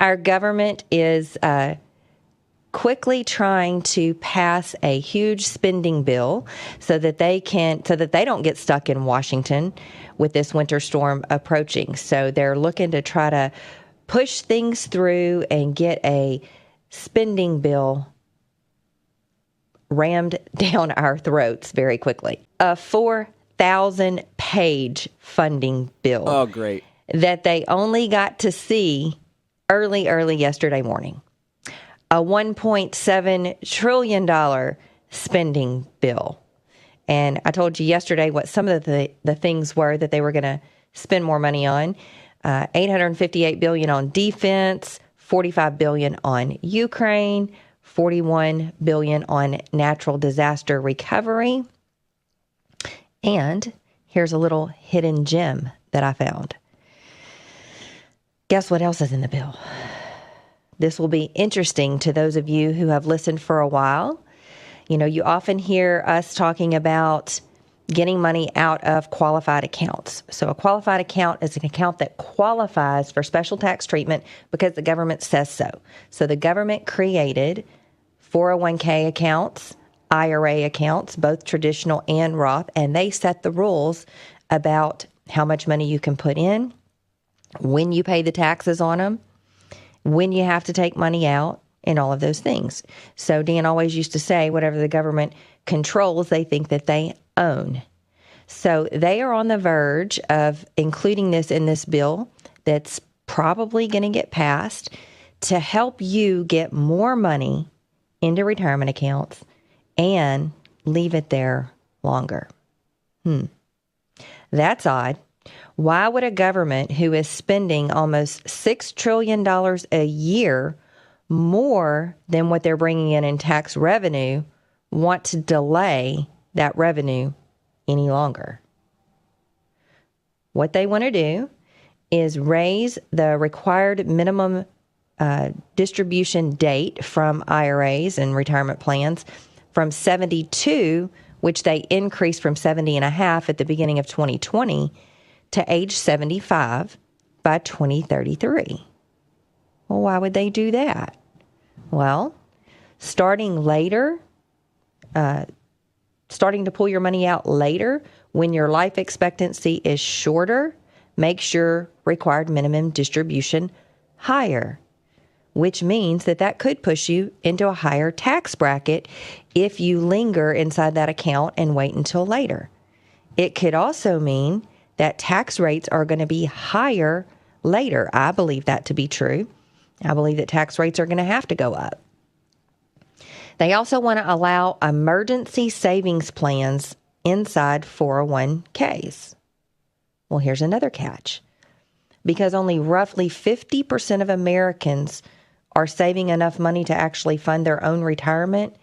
Our government is quickly trying to pass a huge spending bill so that they don't get stuck in Washington with this winter storm approaching. So they're looking to try to push things through and get a spending bill rammed down our throats very quickly. A 4,000-page funding bill. Oh, great. That they only got to see early yesterday morning. A $1.7 trillion spending bill. And I told you yesterday what some of the things were that they were going to spend more money on. $858 billion on defense, $45 billion on Ukraine, $41 billion on natural disaster recovery. And here's a little hidden gem that I found. Guess what else is in the bill? This will be interesting to those of you who have listened for a while. You know, you often hear us talking about getting money out of qualified accounts. So a qualified account is an account that qualifies for special tax treatment because the government says so. So the government created 401k accounts, IRA accounts, both traditional and Roth, and they set the rules about how much money you can put in, when you pay the taxes on them, when you have to take money out, and all of those things. So Dan always used to say, whatever the government controls, they think that they own. So they are on the verge of including this in this bill that's probably going to get passed to help you get more money into retirement accounts and leave it there longer. That's odd. Why would a government who is spending almost $6 trillion a year more than what they're bringing in tax revenue want to delay that revenue any longer? What they want to do is raise the required minimum distribution date from IRAs and retirement plans from 72, which they increased from 70 and a half at the beginning of 2020, to age 75 by 2033. Well, why would they do that? Well, starting to pull your money out later when your life expectancy is shorter makes your required minimum distribution higher, which means that could push you into a higher tax bracket if you linger inside that account and wait until later. It could also mean that tax rates are going to be higher later. I believe that to be true. I believe that tax rates are going to have to go up. They also want to allow emergency savings plans inside 401ks. Well, here's another catch. Because only roughly 50% of Americans are saving enough money to actually fund their own retirement,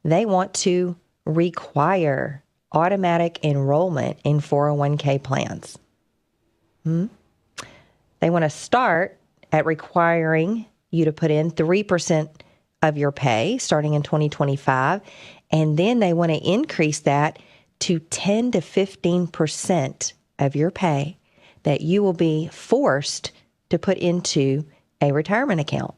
they want to require automatic enrollment in 401k plans. They want to start at requiring you to put in 3% of your pay starting in 2025, and then they want to increase that to 10 to 15% of your pay that you will be forced to put into a retirement account.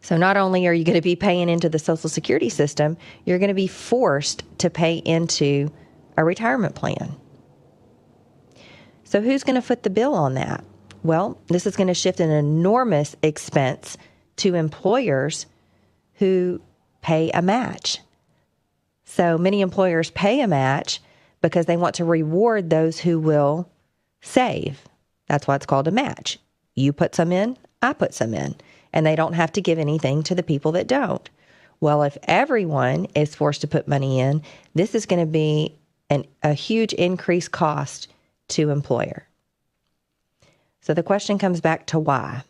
So not only are you going to be paying into the Social Security system, you're going to be forced to pay into a retirement plan. So who's going to foot the bill on that? Well, this is going to shift an enormous expense to employers who pay a match. So many employers pay a match because they want to reward those who will save. That's why it's called a match. You put some in, I put some in, and they don't have to give anything to the people that don't. Well, if everyone is forced to put money in, this is going to be a huge increased cost to employer. So the question comes back to why.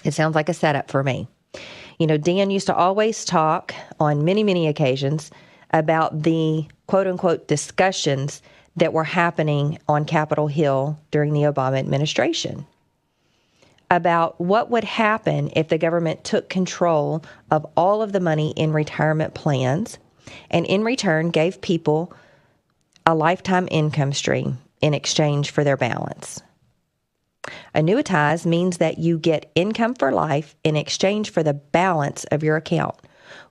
It sounds like a setup for me. You know, Dan used to always talk on many, many occasions about the quote-unquote discussions that were happening on Capitol Hill during the Obama administration about what would happen if the government took control of all of the money in retirement plans and in return gave people a lifetime income stream in exchange for their balance. Annuitize means that you get income for life in exchange for the balance of your account.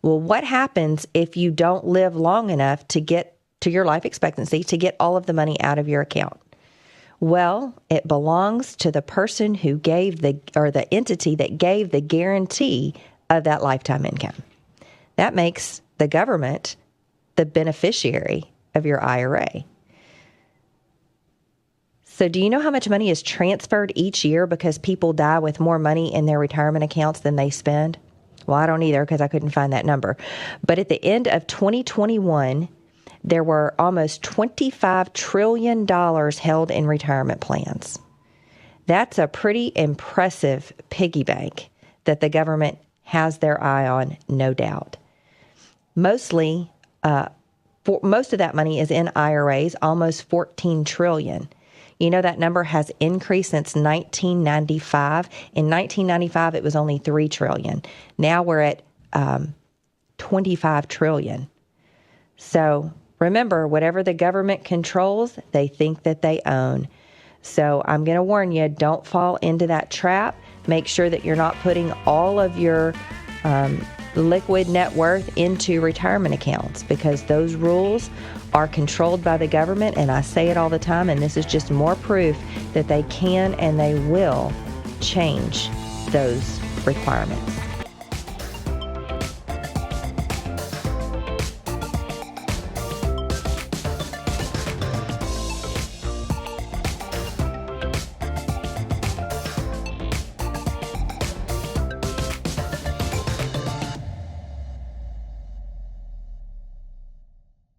Well, what happens if you don't live long enough to get to your life expectancy to get all of the money out of your account? Well, it belongs to the person who gave the entity that gave the guarantee of that lifetime income. That makes the government the beneficiary of your IRA. So do you know how much money is transferred each year because people die with more money in their retirement accounts than they spend? Well, I don't either because I couldn't find that number. But at the end of 2021, there were almost $25 trillion held in retirement plans. That's a pretty impressive piggy bank that the government has their eye on, no doubt. Most of that money is in IRAs, almost $14 trillion. You know, that number has increased since 1995. In 1995, it was only $3 trillion. Now we're at $25 trillion. So remember, whatever the government controls, they think that they own. So I'm going to warn you, don't fall into that trap. Make sure that you're not putting all of your liquid net worth into retirement accounts, because those rules are controlled by the government. And I say it all the time, and this is just more proof that they can and they will change those requirements.